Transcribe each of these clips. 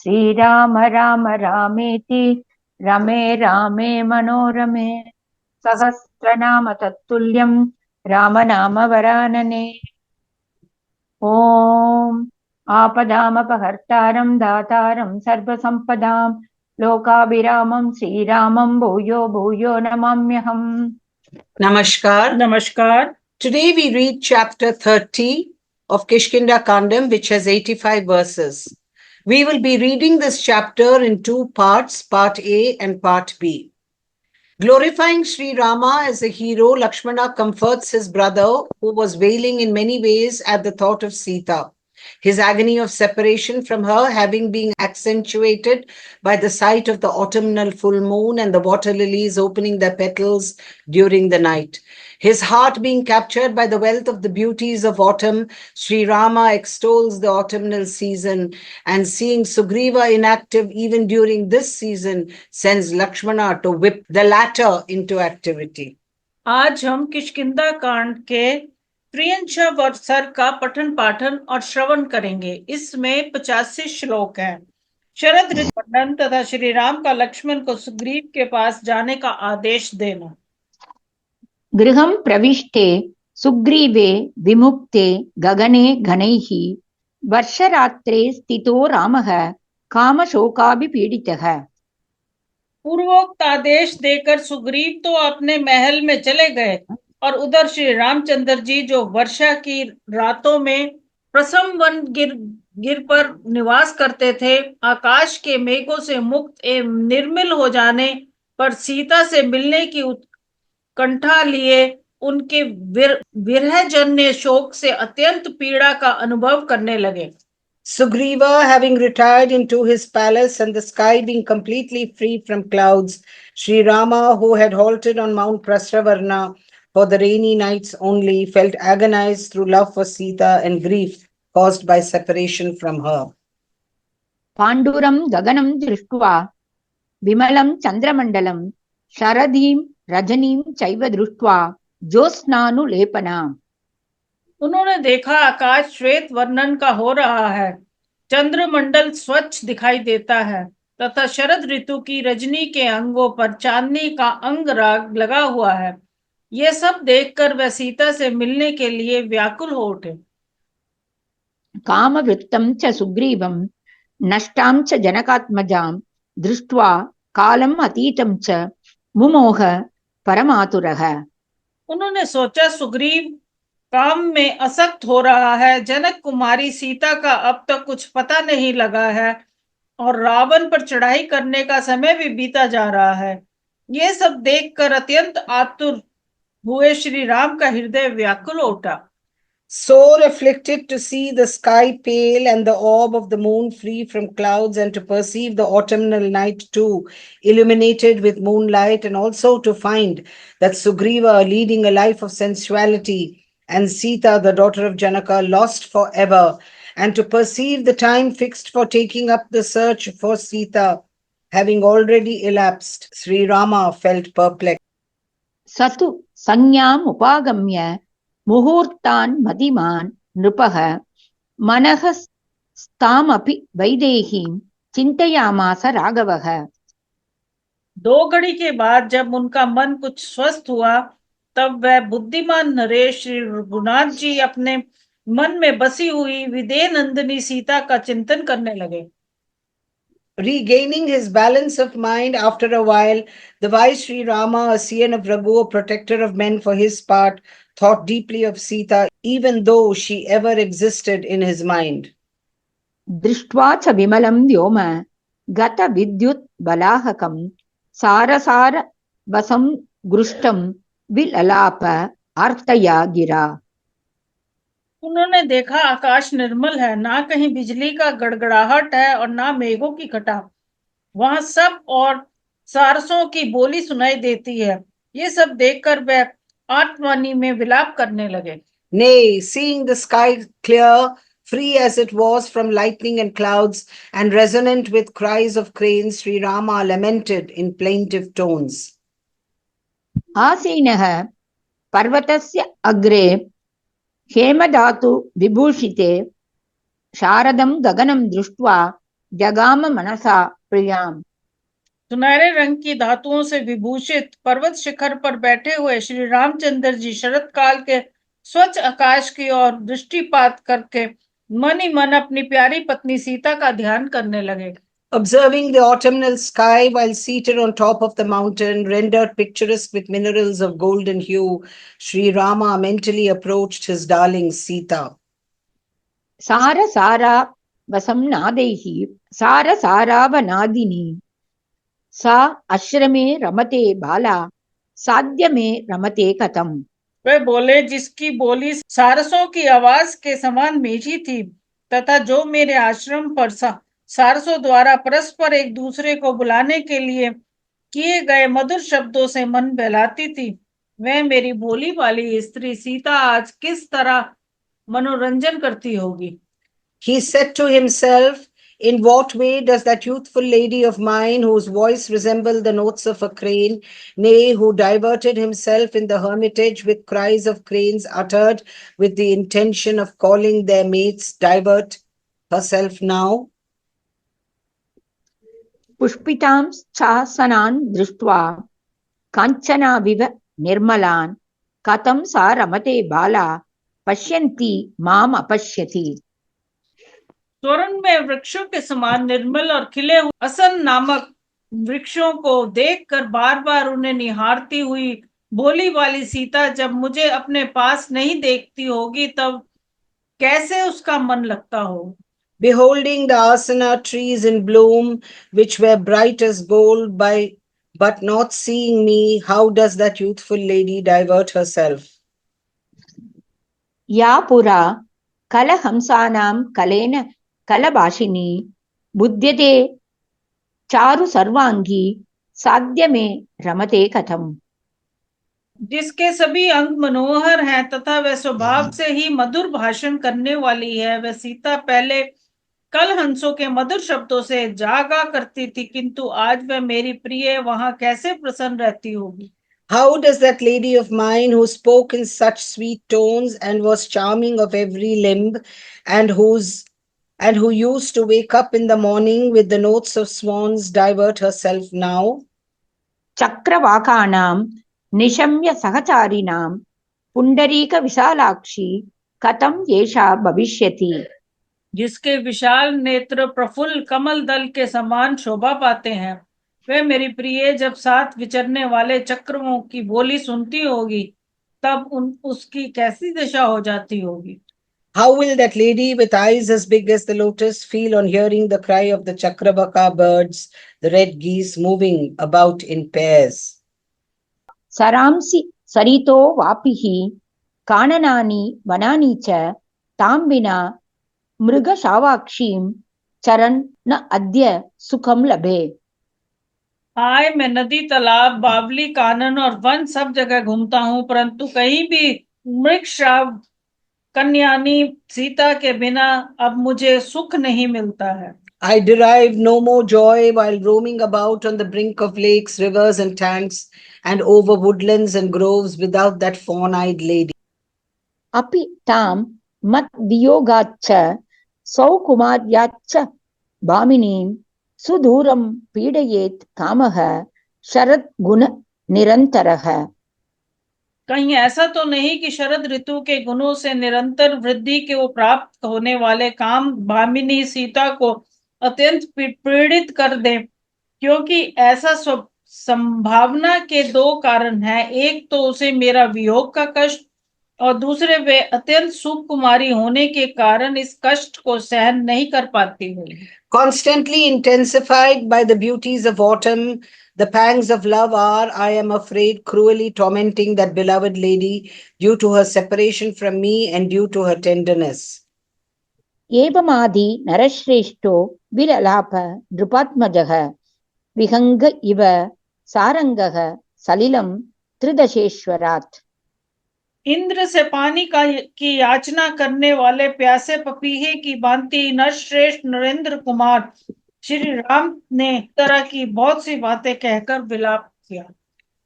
श्रीराम राम रामेति रमे रामे मनोरमे सहस्रनाम तत्तुल्यं रामनाम वरानने। ओम आपदामपहर्तारं दातारं सर्वसंपदां लोकाभिरामं श्रीरामं भूयो भूयो नमाम्यहम्। Namaskar. Namaskar. Today we read chapter 30 of KishkindhaKandam, which has 85 verses. We will be reading this chapter in two parts, part A and part B. Glorifying Sri Rama as a hero, Lakshmana comforts his brother who was wailing in many ways at the thought of Sita. His agony of separation from her having been accentuated by the sight of the autumnal full moon and the water-lilies opening their petals during the night. His heart being captured by the wealth of the beauties of autumn, Sri Rama extols the autumnal season, and seeing Sugriva inactive even during this season, sends Lakshmana to whip the latter into activity. आज हम किष्किंधा कांड के त्रियंश वर्षर का पठन पाठन और श्रवण करेंगे। इसमें 85 श्लोक हैं। शरद ऋतु वर्णन तथा श्री राम का लक्ष्मण को सुग्रीव के पास जाने का आदेश देना। गृहं प्रविष्टे सुग्रीवे विमुक्ते गगने घनैः वर्षरात्रे स्थितो रामः कामशोकाभिपीडितः। पूर्वोक्त आदेश देकर सुग्रीव तो अपने महल में चले गए और उधर श्री रामचंद्र जी जो वर्षा की रातों में प्रसम वन गिर पर निवास करते थे, आकाश के मेघों से मुक्त एवं निर्मल हो जाने पर सीता से मिलने की उत्कंठा लिए उनके विरह जन्य शोक से अत्यंत पीड़ा का अनुभव करने लगे। Sugriva, having retired into his palace and the sky being completely free from clouds, Sri Rama, who had halted on Mount Prasravarna for the rainy nights only, felt agonized through love for Sita and grief caused by separation from her. पाण्डुरं गगनं दृष्ट्वा विमलं चन्द्रमण्डलं शरदीं रजनीं चैव दृष्ट्वा ज्योत्स्नानुलेपना। उन्होंने देखा आकाश श्वेत वर्णन का हो रहा है, चंद्रमंडल स्वच्छ दिखाई देता है तथा शरद ऋतु की रजनी के अंगों पर चांदनी का अंग राग लगा हुआ है। ये सब देखकर वह सीता से मिलने के लिए व्याकुल हो उठे। कामवृत्तं च सुग्रीवं नष्टां च जनकात्मजां दृष्ट्वा कालम् अतीतं च मुमोह परमातुरः। उन्होंने सोचा सुग्रीव काम में असक्त हो रहा है, जनक कुमारी सीता का अब तक कुछ पता नहीं लगा है और रावण पर चढ़ाई करने का समय भी बीता जा रहा है। ये सब देखकर अत्यंत आतुर हुए श्री राम का हृदय व्याकुल उठा। Sore afflicted to see the sky pale and the orb of the moon free from clouds, and to perceive the autumnal night too illuminated with moonlight, and also to find that Sugriva leading a life of sensuality and Sita, the daughter of Janaka, lost forever, and to perceive the time fixed for taking up the search for Sita having already elapsed, Sri Rama felt perplexed. सतु संज्ञाम् उपागम्य मुहूर्तान् मदिमान् नृपः मनः स्तामपि वैदेहीं चिन्तयामास राघवः। 2 घड़ी के बाद जब उनका मन कुछ स्वस्थ हुआ, तब वह बुद्धिमान नरेश श्री रघुनाथ जी अपने मन में बसी हुई विदेह नंदिनी सीता का चिंतन करने लगे। Regaining his balance of mind after a while, the wise Sri Rama, a scion of Raghu, a protector of men for his part, thought deeply of Sita, even though she ever existed in his mind. दृष्ट्वा च विमलं व्योम गत विद्युत् बलाहकं सारसार वसं गृष्टं विललाप आर्तया गिरा। उन्होंने देखा आकाश निर्मल है, ना कहीं बिजली का गड़गड़ाहट है और ना मेघों की घटा। वहां सब और सारसों की बोली सुनाई देती है। ये सब देखकर वह आत्मवाणी में विलाप करने लगे। Nay, seeing the sky clear, free as it was from lightning and clouds, and resonant with cries of cranes, Sri Rama lamented in plaintive tones. आसीनः पर्वतस्य अग्रे हेमधातु विभूषिते शारदं गगनं दृष्ट्वा जगाम मनसा प्रियाम। सुनहरे रंग की धातुओं से विभूषित पर्वत शिखर पर बैठे हुए श्री रामचंद्र जी शरत काल के स्वच्छ आकाश की ओर दृष्टिपात करके मन ही मन अपनी प्यारी पत्नी सीता का ध्यान करने लगे। Observing the autumnal sky while seated on top of the mountain, rendered picturesque with minerals of golden hue, Sri Rama mentally approached his darling Sita. सार सारा वसम नादैहि सार सारावनादिनी सा आश्रमे रमते बाला साध्य में रमते कथम। वे बोले, जिसकी बोली सारसों की आवाज के समान मीठी थी तथा जो मेरे आश्रम पर सारसों द्वारा परस्पर एक दूसरे को बुलाने के लिए किए गए मधुर शब्दों से मन बहलाती थी, वह मेरी भोली वाली स्त्री सीता आज किस तरह मनोरंजन करती होगी। He said to himself, in what way does that youthful lady of mine, whose voice resembled the notes of a crane, nay, who diverted himself in the hermitage with cries of cranes uttered with the intention of calling their mates, divert herself now? पुष्पितां छासनान् दृष्ट्वा काञ्चनाविव निर्मलान् कथं सा रमते बाला पश्यन्ती माम अपश्यति। स्वर्ण में वृक्षों के समान निर्मल और खिले हुए असन नामक वृक्षों को देखकर बार बार उन्हें निहारती हुई भोली वाली सीता जब मुझे अपने पास नहीं देखती होगी तब कैसे उसका मन लगता हो। Beholding the asana trees in bloom, which were bright as gold, but not seeing me, how does that youthful lady divert herself? या पुरा कलहंसानां कलेन कलभाषिनी बुध्यते चारु सर्वांगी साध्य में रमते कथम। जिसके सभी अंग मनोहर हैं तथा वह स्वभाव से ही मधुर भाषण करने वाली है, वह सीता पहले कल हंसों के मधुर शब्दों से जागा करती थी, किंतु आज वह मेरी प्रिय वहां कैसे प्रसन्न रहती होगी। How does that lady of mine, who spoke in such sweet tones and was charming of every limb, and who used to wake up in the morning with the notes of swans, divert herself now? चक्रवाकानां निशम्य सहचारिणां पुंडरीक विशालाक्षी कथम येषा भविष्यति। जिसके विशाल नेत्र प्रफुल्ल कमल दल के समान शोभा पाते हैं, वह मेरी प्रिय जब साथ विचरने वाले चक्रवों की बोली सुनती होगी तब उसकी कैसी दशा हो जाती होगी। How will that lady with eyes as big as the lotus feel on hearing the cry of the Chakravaka birds, the red geese moving about in pairs? सरांसि सरितो वापिः काननानि वनानि च तां विना मृगशावाक्षीं चरन् न अद्य सुखं लभे। हाय, मैं नदी तालाब बावली कानन और वन सब जगह घूमता हूँ, परंतु कहीं भी मृगशाव कन्यानी सीता के बिना अब मुझे सुख नहीं मिलता है। I derive no more joy while roaming about on the brink of lakes, rivers, and tanks, and over woodlands and groves without that fawn-eyed lady. अपि तां मत् वियोगाच्च सौकुमार्याच्च भामिनीं सुदूरं पीडयेत् कामः शरद गुण निरंतरः। कहीं ऐसा तो नहीं कि शरद ऋतु के गुणों से निरंतर वृद्धि के वो प्राप्त होने वाले काम भामिनी सीता को अत्यंत पीड़ित कर दे, क्योंकि ऐसा संभावना के दो कारण हैं, एक तो उसे मेरा वियोग का कष्ट और दूसरे वे अत्यंत सुकुमारी होने के कारण इस कष्ट को सहन नहीं कर पाती हूँ। Constantly intensified by the beauties of autumn, the pangs of love are, I am afraid, cruelly tormenting that beloved lady due to her separation from me and due to her tenderness. एवमादि नरश्रेष्ठो विललाप नृपात्मजः विहंग इव सारंगः सलिलम त्रिदशेश्वरात्। इंद्र से पानी की याचना करने वाले प्यासे पपीहे की भांति नरश्रेष्ठ नरेंद्र कुमार श्री राम ने तरह की बहुत सी बातें कहकर विलाप किया।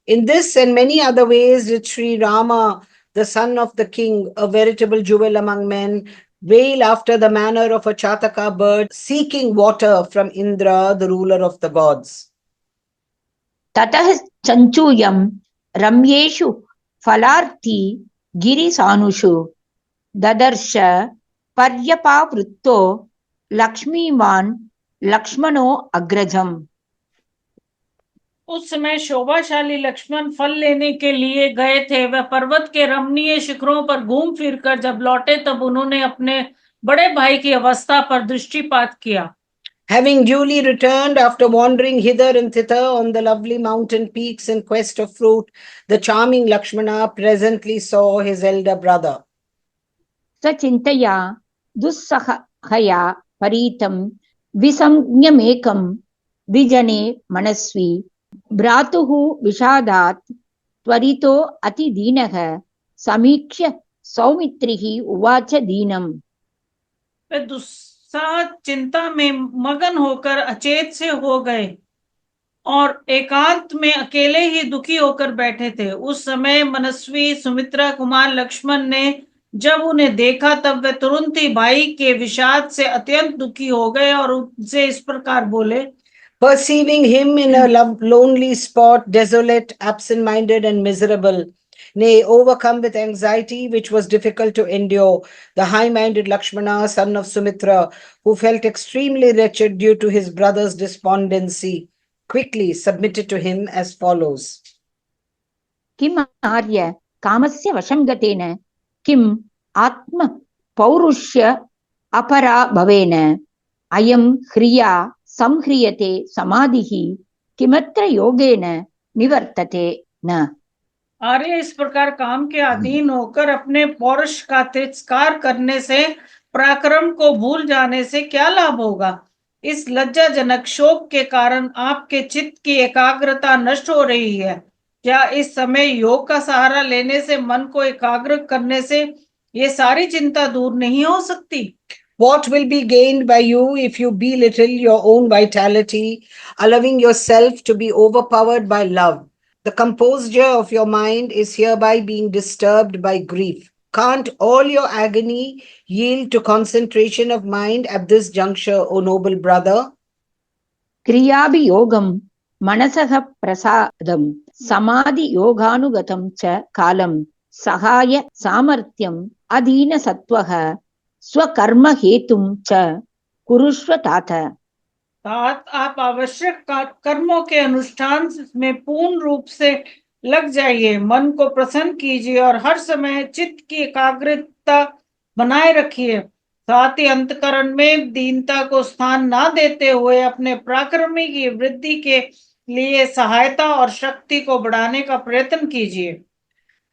In this and many other ways did Sri Rama, the son of the king, a veritable jewel among men, wail after the manner of a Chataka bird seeking water from Indra, the ruler of the gods. ततः चञ्चूयं रम्येषु फलार्थी गिरिसानुषु ददर्श पर्यपावृत्तो लक्ष्मीवान् लक्ष्मणो अग्रजम्। उस समय शोभाशाली लक्ष्मण फल लेने के लिए गए थे। वह पर्वत के रमणीय शिखरों पर घूम फिरकर जब लौटे तब उन्होंने अपने बड़े भाई की अवस्था पर दृष्टिपात किया। Having duly returned after wandering hither and thither on the lovely mountain peaks in quest of fruit, the charming Lakshmana presently saw his elder brother. सचिन्तया दुस्सहया परीतं विसंज्ञमेकं विजने मनस्वी भ्रातुः विषादात् त्वरितो अतिदीनः समीक्ष्य सौमित्रिः उवाच दीनम्। वे दुस्साह चिंता में मगन होकर अचेत से हो गए और एकांत में अकेले ही दुखी होकर बैठे थे। उस समय मनस्वी सुमित्रा कुमार लक्ष्मण ने जब उन्हें देखा तब वे तुरंत ही भाई के विषाद से अत्यंत दुखी हो गए और उनसे इस प्रकार बोले। Perceiving him in a lonely spot, desolate, absent-minded and miserable, nay, overcome with anxiety which was difficult to endure, the high-minded Lakshmana, son of Sumitra, who felt extremely wretched due to his brother's despondency, quickly submitted to him as follows. किम आर्य कामस्य वशं गतेन किम आत्म पौरुष्य अपरा भवेन अयं ह्रिया संह्रियते समाधिः किमत्र योगेन निवर्तते न। आर्य इस प्रकार काम के अधीन होकर अपने पौरुष का तिरस्कार करने से पराक्रम को भूल जाने से क्या लाभ होगा। इस लज्जाजनक शोक के कारण आपके चित्त की एकाग्रता नष्ट हो रही है। क्या इस समय योग का सहारा लेने से मन को एकाग्र करने से ये सारी चिंता दूर नहीं हो सकती। What will be gained by you if you belittle your own vitality, allowing yourself to be overpowered by love? The composure of your mind is hereby being disturbed by grief. Can't all your agony yield to concentration of mind at this juncture, O noble brother? क्रियाभियोगं मनसः प्रसादं समाधि योगानुगतं च कालं सहाय सामर्थ्यम् अधीन सत्वः स्वकर्म हेतुं च कुरुष्व तात। आप आवश्यक कर्मों के अनुष्ठान में पूर्ण रूप से लग जाइए, मन को प्रसन्न कीजिए और हर समय चित्त की एकाग्रता बनाए रखिए। साथ ही अंतकरण में दीनता को स्थान ना देते हुए अपने पराक्रमी की वृद्धि के लिए सहायता और शक्ति को बढ़ाने का प्रयत्न कीजिए।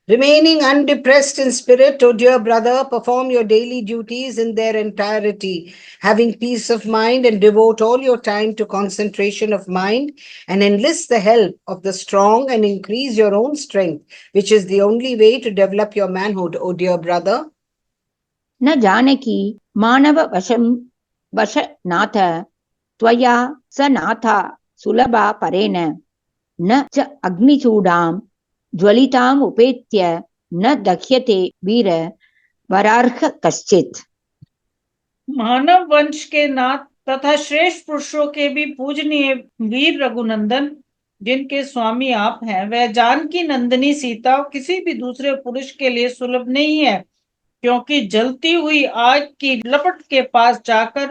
Remaining undepressed in spirit, O dear brother, perform your daily duties in their entirety, having peace of mind, and devote all your time to concentration of mind, and enlist the help of the strong and increase your own strength, which is the only way to develop your manhood, O dear brother. न जानकी मानव वश नाथ त्वया स नाथा सुलभा परेण न च अग्निचूडां ज्वलिताम् उपेत्य न दह्यते वीर वरार्ह कश्चित्। मानव वंश के नाथ तथा श्रेष्ठ पुरुषों के भी पूजनीय वीर रघुनंदन, जिनके स्वामी आप हैं, वह जानकी नंदिनी सीता किसी भी दूसरे पुरुष के लिए सुलभ नहीं है, क्योंकि जलती हुई आग की लपट के पास जाकर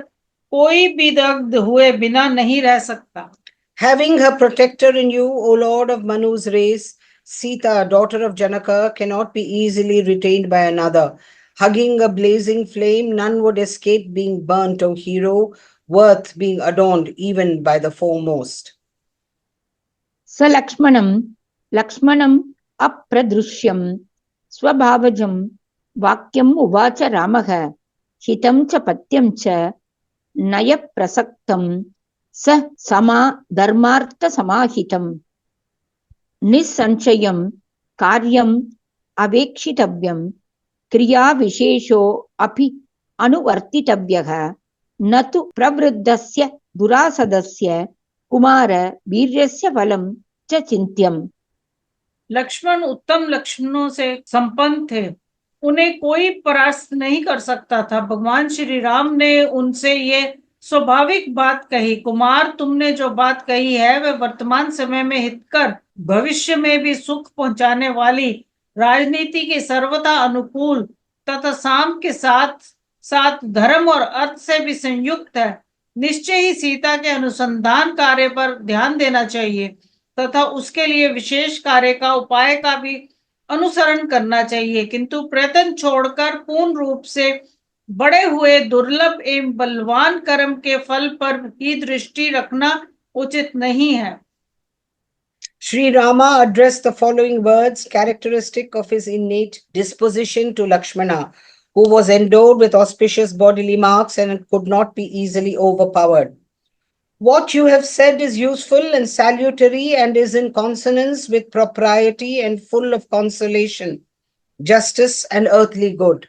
कोई भी दग्ध हुए बिना नहीं रह सकता। Having her protector in you, O Lord of Manu's race, Sita, daughter of Janaka, cannot be easily retained by another. Hugging a blazing flame, none would escape being burnt, O hero, worth being adorned even by the foremost. स लक्ष्मणम् अप्रदृश्यम् स्वभावजम् वाक्यम् उवाच रामः हितं च पत्यं च नय प्रसक्तं स समा धर्मार्थ समाहितम् निस्संशयं कार्यम् अवेक्षितव्यं क्रिया विशेषो अपि अनुवर्तितव्यः न तु प्रवृद्धस्य दुरासदस्य कुमार वीर्यस्य फलं च चिन्त्यम्। लक्ष्मण उत्तम लक्षणों से संपन्न थे। उन्हें कोई परास्त नहीं कर सकता था। भगवान श्री राम ने उनसे ये स्वाभाविक बात कही, कुमार तुमने जो बात कही है वह वर्तमान समय में हितकर, भविष्य में भी सुख पहुंचाने वाली, राजनीति की सर्वथा अनुकूल तथा साम के साथ साथ धर्म और अर्थ से भी संयुक्त है। निश्चय ही सीता के अनुसंधान कार्य पर ध्यान देना चाहिए तथा उसके लिए विशेष कार्य का उपाय का भी अनुसरण करना चाहिए, किंतु प्रयत्न छोड़कर पूर्ण रूप से बड़े हुए दुर्लभ एवं बलवान कर्म के फल पर ही दृष्टि रखना उचित नहीं है। Sri Rama addressed the following words, characteristic of his innate disposition, to Lakshmana, who was endowed with auspicious bodily marks and could not be easily overpowered. What you have said is useful and salutary and is in consonance with propriety and full of consolation, justice, and earthly good.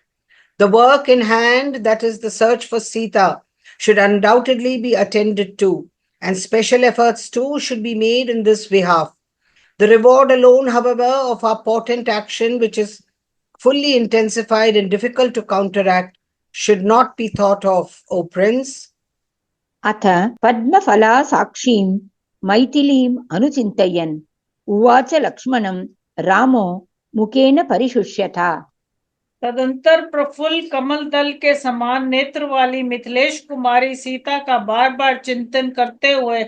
The work in hand, that is the search for Sita, should undoubtedly be attended to, and special efforts too should be made in this behalf. The reward alone, however, of our potent action, which is fully intensified and difficult to counteract, should not be thought of, O Prince. अथ पद्मफला साक्षीं मैथिलीम् अनुचिन्तयन् उवाच लक्ष्मणं रामो मुखेन परिशुष्यथा। तदंतर प्रफुल्ल कमल दल के समान नेत्र वाली मिथिलेश कुमारी सीता का बार बार चिंतन करते हुए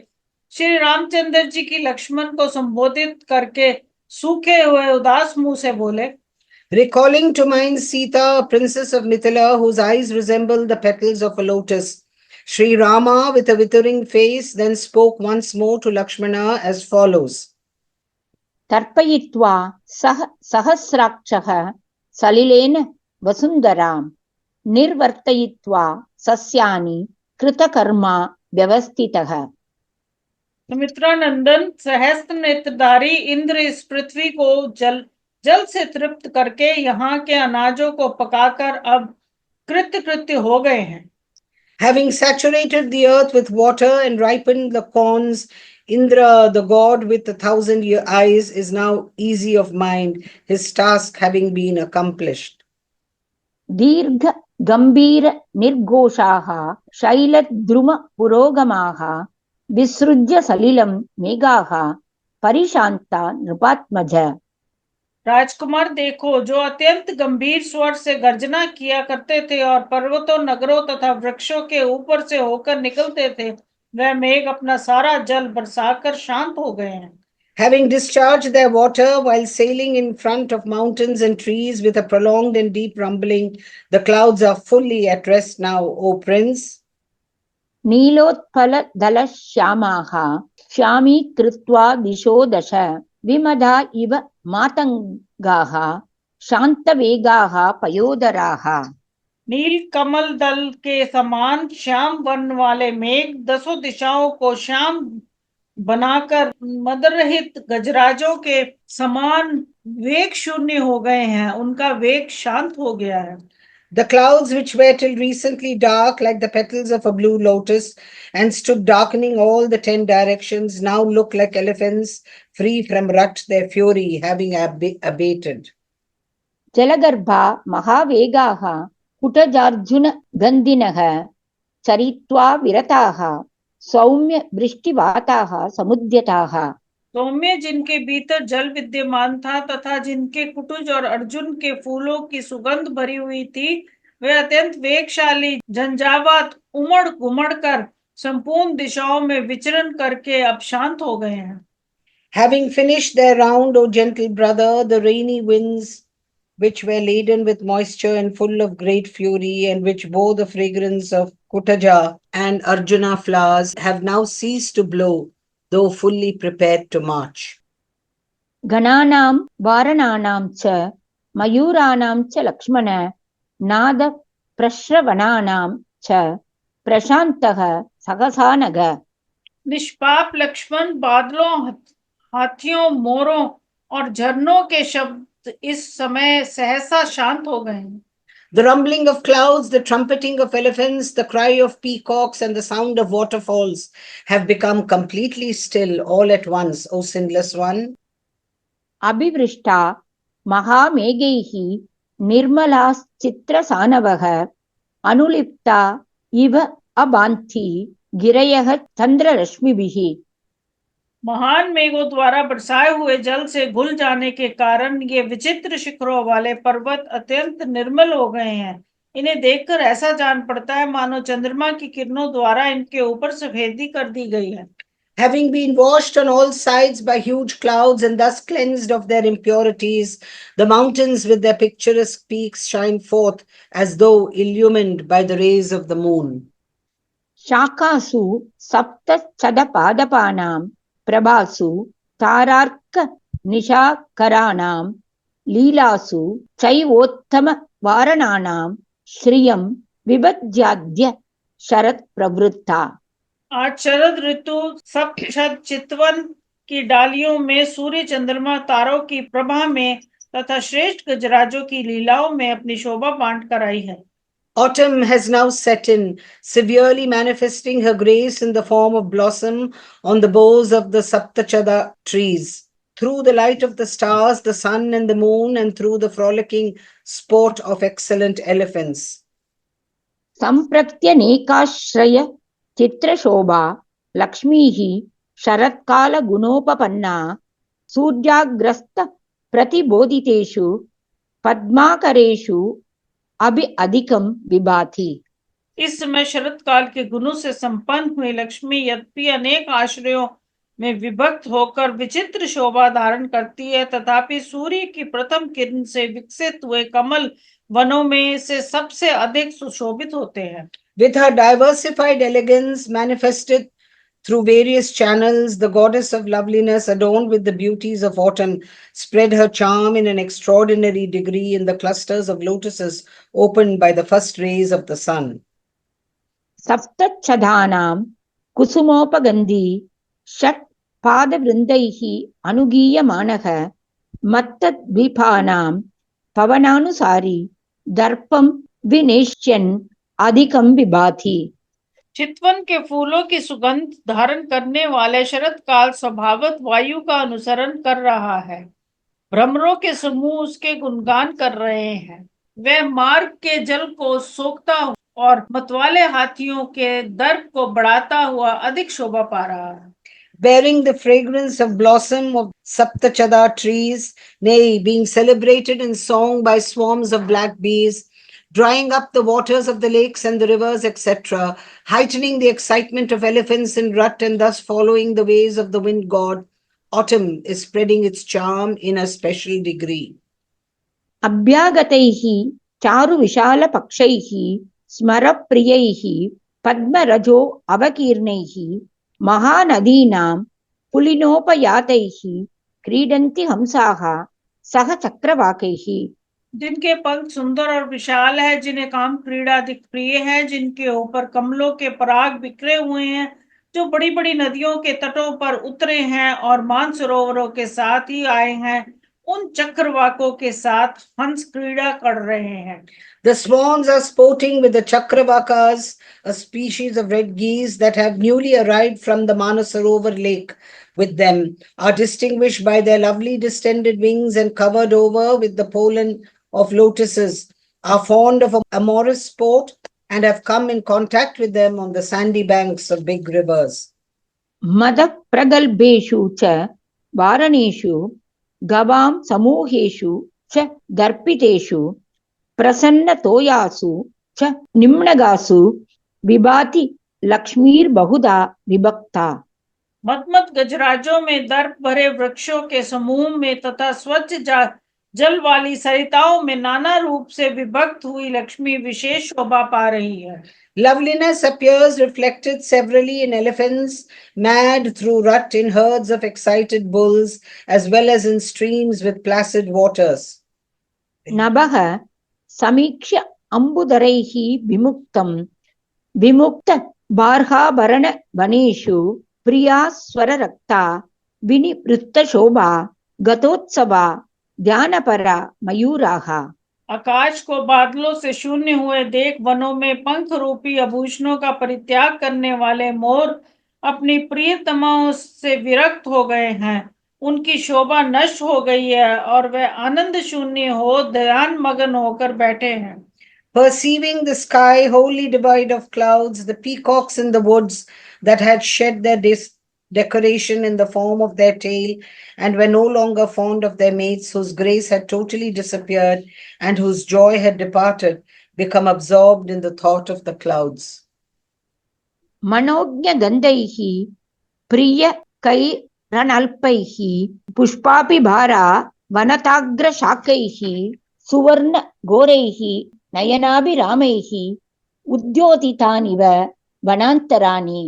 श्री रामचंद्र जी की लक्ष्मण को संबोधित करके सूखे हुए उदास मुंह से बोले, Recalling to mind Sita, princess of Mithila, whose eyes resemble the petals of a lotus, Sri Rama, with a withering face, then spoke once more to Lakshmana as follows. तर्पयित्वा सहस्राक्षः सलिलेन वसुन्धरां निर्वर्तयित्वा सस्यानि कृतकर्मा व्यवस्थितः। सुमित्रानंदन सहस्त्र नेत्रधारी इंद्र इस पृथ्वी को जल से तृप्त करके यहाँ के अनाजों को पकाकर अब कृत्य हो गए हैं। Having saturated the earth with water and ripened the corns, Indra, the god with 1,000 eyes, is now easy of mind, his task having been accomplished. दीर्घ गंभीर निर्घोषाः शैलद्रुम पुरोगमाः विसृज्य सलिलं मेघाः परिशांता नृपात्मज। राजकुमार देखो, जो अत्यंत गंभीर स्वर से गर्जना किया करते थे और पर्वतों, नगरों तथा वृक्षों के ऊपर से होकर निकलते थे, वह मेघ अपना सारा जल बरसाकर शांत हो गए हैं। Having discharged their water while sailing in front of mountains and trees with a prolonged and deep rumbling, the clouds are fully at rest now, O Prince. Nilotpal दल श्यामाः श्यामीकृत्वा दिशो दश विमधा इव मातंगाः शांतवेगाः पयोदराः। नील कमल दल के समान श्याम वर्ण वाले मेघ दसों दिशाओं को श्याम बनाकर मदरहित गजराजों के समान वेग शून्य हो गए हैं, उनका वेग शांत हो गया है। The clouds, which were till recently dark like the petals of a blue lotus and stood darkening all the 10 directions, now look like elephants free from rut, their fury having abated. जलगर्भा महावेगाः कुटजार्जुन गन्धिनः चरित्वा विरताः सौम्य वृष्टिवाताः समुद्यताः। सौम्य जिनके भीतर जल विद्यमान था तथा जिनके कुटुज और अर्जुन के फूलों की सुगंध भरी हुई थी, वे अत्यंत वेगशाली झंझावात उमड़ घुमड़ कर संपूर्ण दिशाओं में विचरण करके अब शांत हो गए हैं। Having finished their round, O gentle brother, the rainy winds, which were laden with moisture and full of great fury, and which bore the fragrance of Kutaja and Arjuna flowers, have now ceased to blow, though fully prepared to march. गणानां वारणानां च मयूराणां च लक्ष्मण नाद प्रश्रवणानां च प्रशान्तः सहसानग। निष्पाप लक्ष्मण बादलों, हाथियों, मोरों और झरनों के शब्द इस समय सहसा शांत हो गए हैं। The rumbling of clouds, the trumpeting of elephants, the cry of peacocks, and the sound of waterfalls have become completely still all at once, O sinless one. अभिवृष्टा महामेघैः निर्मलाश्चित्रसानवः अनुलिप्ता इव अबान्ति गिरयः चन्द्ररश्मिभिः। महान मेघों द्वारा बरसाए हुए जल से घुल जाने के कारण ये विचित्र शिखरों वाले पर्वत अत्यंत निर्मल हो गए हैं। इन्हें देखकर ऐसा जान पड़ता है मानो चंद्रमा की किरणों द्वारा इनके ऊपर सफेदी कर दी गई है। Having been washed on all sides by huge clouds and thus cleansed of their impurities, the mountains with their picturesque peaks shine forth as though illumined by the rays of the moon. शाखासु सप्तशतपादपानां प्रभासु तारार्क निशाकराणां लीलासु चैवोत्तमवारणानां श्रियं विभज्याद्य शरत् प्रवृत्ता। आज शरद ऋतु सप्तशत चितवन की डालियों में सूर्य चंद्रमा तारों की प्रभा में तथा श्रेष्ठ गजराजों की लीलाओं में अपनी शोभा बांट कर आई है। Autumn has now set in, severely manifesting her grace in the form of blossom on the boughs of the Saptachada trees. Through the light of the stars, the sun and the moon, and through the frolicking sport of excellent elephants. संप्रत्यनेकाश्रय चित्रशोभा लक्ष्मीः शरत्काल गुणोपपन्ना सूर्याग्रस्त प्रतिबोधितेषु पद्माकरेषु अभि अधिकम विभाति। इस समय शरत काल के गुणों से संपन्न हुई लक्ष्मी यद्यपि अनेक आश्रयों में विभक्त होकर विचित्र शोभा धारण करती है, तथापि सूर्य की प्रथम किरण से विकसित हुए कमल वनों में से सबसे अधिक सुशोभित होते हैं। With her diversified elegance manifested through various channels, the goddess of loveliness, adorned with the beauties of autumn, spread her charm in an extraordinary degree in the clusters of lotuses opened by the first rays of the sun. सप्तच्छदानां कुसुमोपगन्धी षट् पादवृन्दैः अनुगीयमानः मत्तद्वीपानां पवनानुसारी दर्पं विनेश्यन् अधिकं विभाति। चितवन के फूलों की सुगंध धारण करने वाले शरत काल स्वभावत वायु का अनुसरण कर रहा है। भ्रमरों के समूह उसके गुणगान कर रहे हैं। वह मार्ग के जल को सोखता और मतवाले हाथियों के दर्प को बढ़ाता हुआ अधिक शोभा पा रहा है। Bearing the fragrance of blossom of Saptachada trees, nay, being celebrated in song by swarms of black bees, drying up the waters of the lakes and the rivers, etc., heightening the excitement of elephants in rut and thus following the ways of the wind god, autumn is spreading its charm in a special degree. अभ्यागतैः चारु विशाल पक्षैः स्मरप्रियैः पद्मरजो अवकीर्णैः महानदीनां पुलिनोपयातैः क्रीडन्ति हंसाः सह चक्रवाकैः। जिनके पंख सुंदर और विशाल है, जिन्हें काम क्रीड़ा अधिक प्रिय है, जिनके ऊपर कमलों के पराग बिखरे हुए हैं, जो बड़ी बड़ी नदियों के तटों पर उतरे हैं और मानसरोवरों के साथ ही आए हैं, उन चक्रवाकों के साथ हंस क्रीड़ा कर रहे हैं। The swans are sporting with the chakravakas, a species of red geese that have newly arrived from the Manasarovar lake. With them are distinguished by their lovely distended wings and covered over with the pollen of lotuses, are fond of amorous sport and have come in contact with them on the sandy banks of big rivers. मदः प्रगल्भेषु च वारणेषु गवां समूहेषु च दर्पितेषु प्रसन्नतोयासु च निम्नगासु विभाति लक्ष्मीर्बहुधा विभक्ता। मदमद गजराजों में दर्प भरे वृक्षों के समूह में तथा स्वच्छ जल वाली सरिताओं में नाना रूप से विभक्त हुई लक्ष्मी विशेष शोभा पा रही है। Loveliness appears reflected severally in elephants, mad through rut, in herds of excited bulls, as well as in streams with placid waters. नभः समीक्ष्य अम्बुधरैः विमुक्तं विमुक्त बार्हाभरण वनेषु प्रिया स्वररक्ता विनिवृत्त शोभा गतोत्सवा ध्यानपरा मयूराः। आकाश को बादलों से शून्य हुए देख वनों में पंख रूपी आभूषणों का परित्याग करने वाले मोर अपनी प्रियतमाओं से विरक्त हो गए हैं। उनकी शोभा नष्ट हो गई है और वे आनंद शून्य हो ध्यान मगन होकर बैठे हैं। Perceiving the sky wholly devoid of clouds, the peacocks in the woods that had shed their decoration in the form of their tail and were no longer fond of their mates, whose grace had totally disappeared and whose joy had departed, become absorbed in the thought of the clouds. मनोज्ञ गंधैः प्रिय कैरनल्पैः पुष्पाभिभारा वनताग्रशाकैः सुवर्ण घोरैः नयनाभिरामैः उद्योतितानिव वनान्तराणि।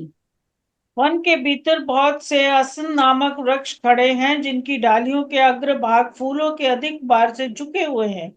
One के भीतर बहुत से असन नामक वृक्ष खड़े हैं जिनकी डालियों के अग्रभाग फूलों के अधिक बार से झुके हुए हैं,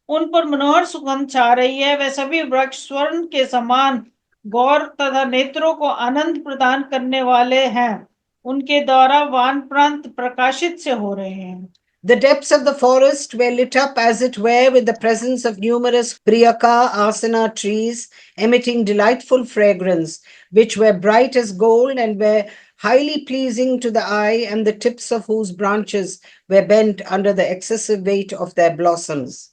उन पर मनोहर सुगंध छा रही है। वे सभी वृक्ष स्वर्ण के समान गौर तथा नेत्रों को आनंद प्रदान करने वाले हैं, उनके द्वारा वान प्रांत प्रकाशित से हो रहे हैं। The depths of the forest were lit up as it were with the presence of numerous priyaka asana trees emitting delightful fragrance, which were bright as gold and were highly pleasing to the eye, and the tips of whose branches were bent under the excessive weight of their blossoms.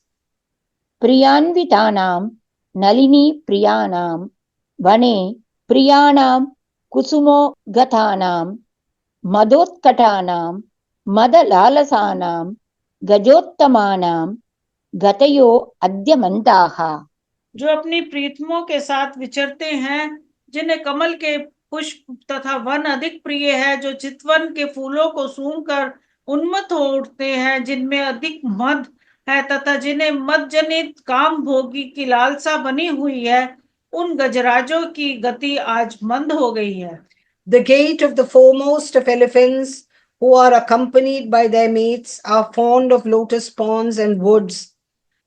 प्रियान्वितानां Nalini प्रियाणां वने प्रियाणां कुसुमोगतानां मदोत्कटानां मदलालसानां गजोत्तमानां गतयो अद्य मंदाः। जो अपनी प्रीतमों के साथ विचरते हैं, जिन्हें कमल के पुष्प तथा वन अधिक प्रिय है, जो चितवन के फूलों को सूंघकर उन्मत्त हो उठते हैं, जिनमें अधिक मद है तथा जिन्हें मद जनित काम भोगी की लालसा बनी हुई है, उन गजराजों की गति आज मंद हो गई है। The gait of the foremost of elephants, who are accompanied by their mates, are fond of lotus ponds and woods,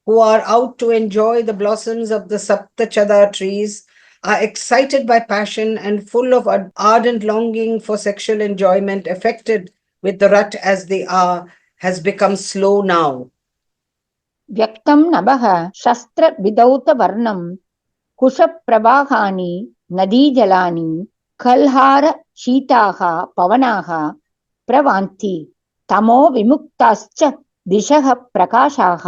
who are out to enjoy the blossoms of the Saptachada trees, are excited by passion and full of ardent longing for sexual enjoyment, affected with the rut as they are, has become slow now. व्यक्तं नभः शस्त्र विदौत वर्णं कुशप्रवाहानि नदीजलानि खल्हार शीताः पवनाः प्रवान्ति तमो विमुक्ताश्च दिशः प्रकाशाः।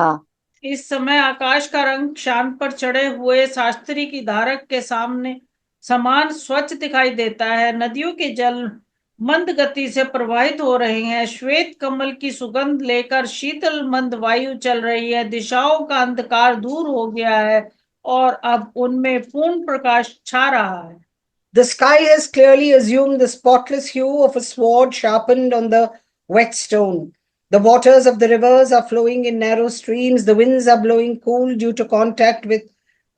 इस समय आकाश का रंग शान पर चढ़े हुए शास्त्री की धारक के सामने समान स्वच्छ दिखाई देता है। नदियों के जल मंद गति से प्रवाहित हो रहे हैं। श्वेत कमल की सुगंध लेकर शीतल मंद वायु चल रही है। दिशाओं का अंधकार दूर हो गया है और अब उनमें पूर्ण प्रकाश छा रहा है। The sky has clearly assumed the spotless hue of a sword sharpened on the whetstone. The waters of the rivers are flowing in narrow streams. The winds are blowing cool due to contact with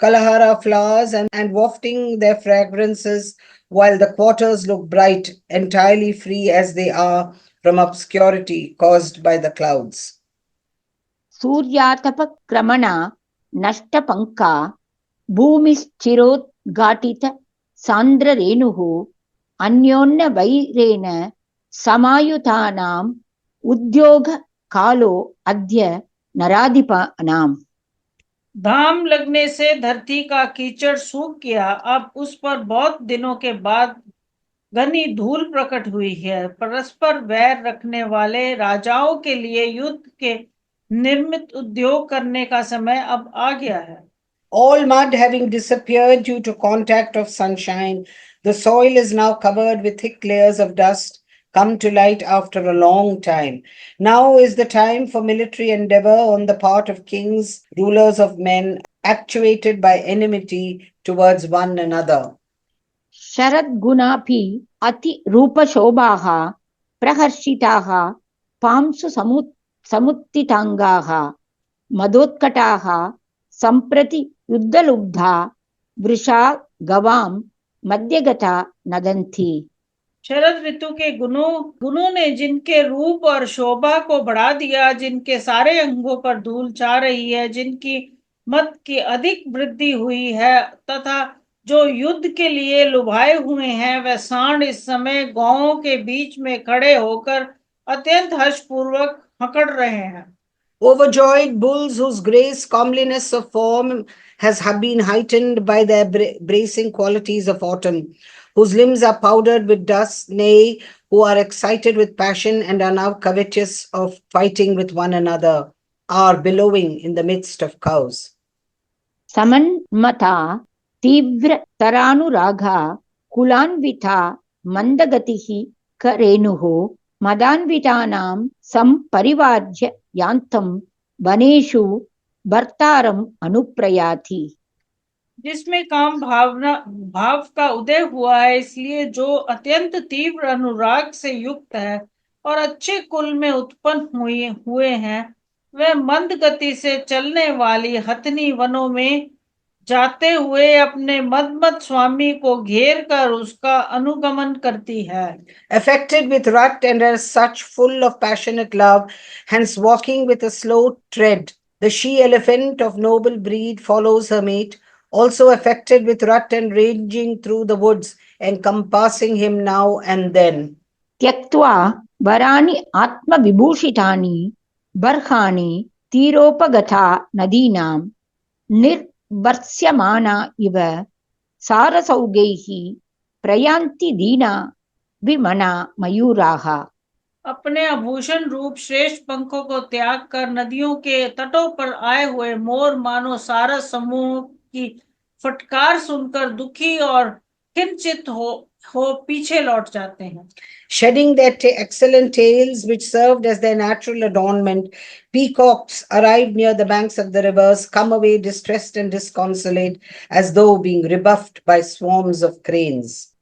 Kalahara flowers and wafting their fragrances, while the quarters look bright, entirely free as they are from obscurity caused by the clouds. सूर्यातप क्रमणा नष्टपंका भूमिश्चिरोद्घाटित सांद्र रेणुः अन्योन्य वैरेण समायुतानाम् उद्योग कालो अद्य नराधिपानाम्। धाम लगने से धरती का कीचड़ सूख गया। अब उस पर बहुत दिनों के बाद घनी धूल प्रकट हुई है। परस्पर वैर रखने वाले राजाओं के लिए युद्ध के निर्मित उद्योग करने का समय अब आ गया है। All mud having disappeared due to contact of sunshine, the soil is now covered with thick layers of dust, come to light after a long time. Now is the time for military endeavor on the part of kings, rulers of men, actuated by enmity towards one another. शरद गुणापि अति रूपशोभाः प्रहर्षिताः पांसु समुत्थितांगाः मदोत्कटाः संप्रति युद्धलुब्धा वृषा गवाम मध्यगता नदंती। शरद ऋतु के गुणों ने जिनके रूप और शोभा को बढ़ा दिया, जिनके सारे अंगों पर धूल छा रही है, जिनकी मत की अधिक वृद्धि हुई है तथा जो युद्ध के लिए लुभाए हुए हैं, वह सांड इस समय गांवों के बीच में खड़े होकर अत्यंत हर्षपूर्वक हकड़ रहे हैं। Overjoyed bulls whose grace, comeliness of form has been heightened by their bracing qualities of autumn, whose limbs are powdered with dust, nay, who are excited with passion and are now covetous of fighting with one another, are billowing in the midst of cows. Samanmata Tivra Taranuraga Kulanvita Mandagatihi Karenuho Madanvitanam Samparivarja Yantam Vaneshu Bhartaram Anuprayati. जिसमें काम भाव का उदय हुआ है, इसलिए जो अत्यंत तीव्र अनुराग से युक्त है और अच्छे कुल में उत्पन्न हुए हैं, वे मंद गति से चलने वाली हथनी वनों में जाते हुए अपने मदमत स्वामी को घेर कर उसका अनुगमन करती है. Affected with rut and as such full of passionate love, hence walking with a slow tread, the she-elephant of noble breed follows her mate, also affected with rut and ranging through the woods, encompassing him now and then. Tyaktva Varani Atma Vibhushitani Barhani Tiropagata Nadinam Nirvarsyamana Iva Sarasaugaihi Prayanti Dina Vimana Mayuraha. अपने आभूषण रूप श्रेष्ठ पंखों को त्याग कर नदियों के तटों पर आए हुए मोर मानो सारस समूह की फटकार सुनकर दुखी और किंचित हो पीछे लौट जाते हैं. Shedding their excellent tails, which served as their natural adornment, peacocks arrived near the banks of the rivers, come away distressed and disconsolate, as though being rebuffed by swarms of cranes.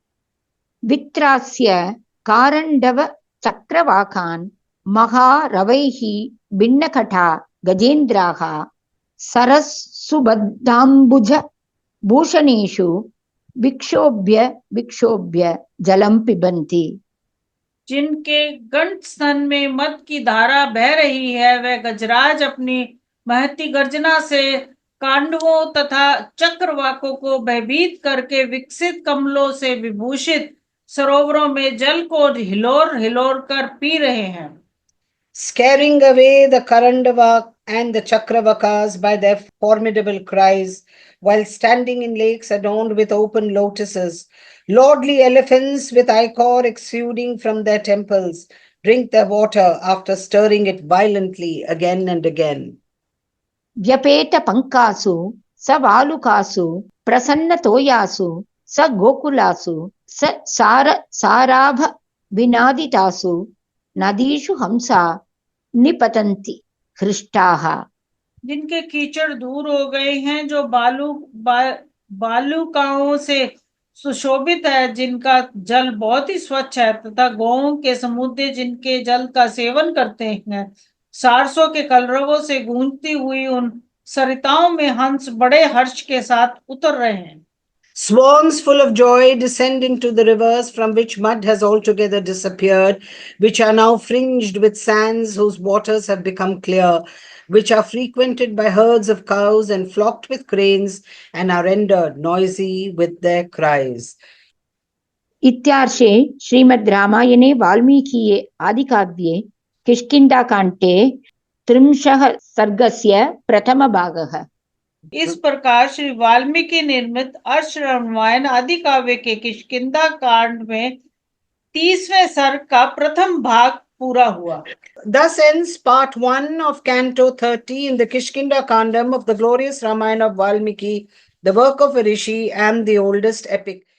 Vitrasya Karandava Chakravakan Maha Ravaihi Binnakata Gajendraha Saras Subadambuja Bhushaneshu Vikshobhya Jalam Pibanti. जिनके गंठ स्तन में मद की धारा बह रही है, वह गजराज अपनी महती गर्जना से कांडवों तथा चक्रवाकों को भयभीत करके विकसित कमलों से विभूषित सरोवरों में जल को हिलोर हिलोर कर पी रहे हैं. Scaring away the Karandava and the Chakravakas by their formidable cries, while standing in lakes adorned with open lotuses, lordly elephants with ichor exuding from their temples drink their water after stirring it violently again and again. Vyapeta Pankasu Savalukasu Prasanna Toyasu Sa Gokulasu Sa Sarabha Vinaditasu Nadishu Hamsa निपतंती हृष्टाहा. जिनके कीचड़ दूर हो गए हैं, जो बालुकाओं से सुशोभित है, जिनका जल बहुत ही स्वच्छ है, तथा गौओं के समुद्र जिनके जल का सेवन करते हैं, सारसों के कलरवों से गूंजती हुई उन सरिताओं में हंस बड़े हर्ष के साथ उतर रहे हैं. Swans full of joy descend into the rivers from which mud has altogether disappeared, which are now fringed with sands whose waters have become clear, which are frequented by herds of cows and flocked with cranes and are rendered noisy with their cries. इत्यार्षे श्रीमद् रामायणे वाल्मीकिये आदिकाव्ये किष्किन्धाकाण्डे 30 सर्गस्य प्रथमभागः. इस प्रकार श्री वाल्मीकि निर्मित अर्ष रामायण आदि काव्य के किष्किंधा कांड में 30वें सर्ग का प्रथम भाग पूरा हुआ. Thus ends part 1 of Canto 30 in the KishkindhaKandam of the glorious Ramayana of Valmiki, the work of a rishi and the oldest epic.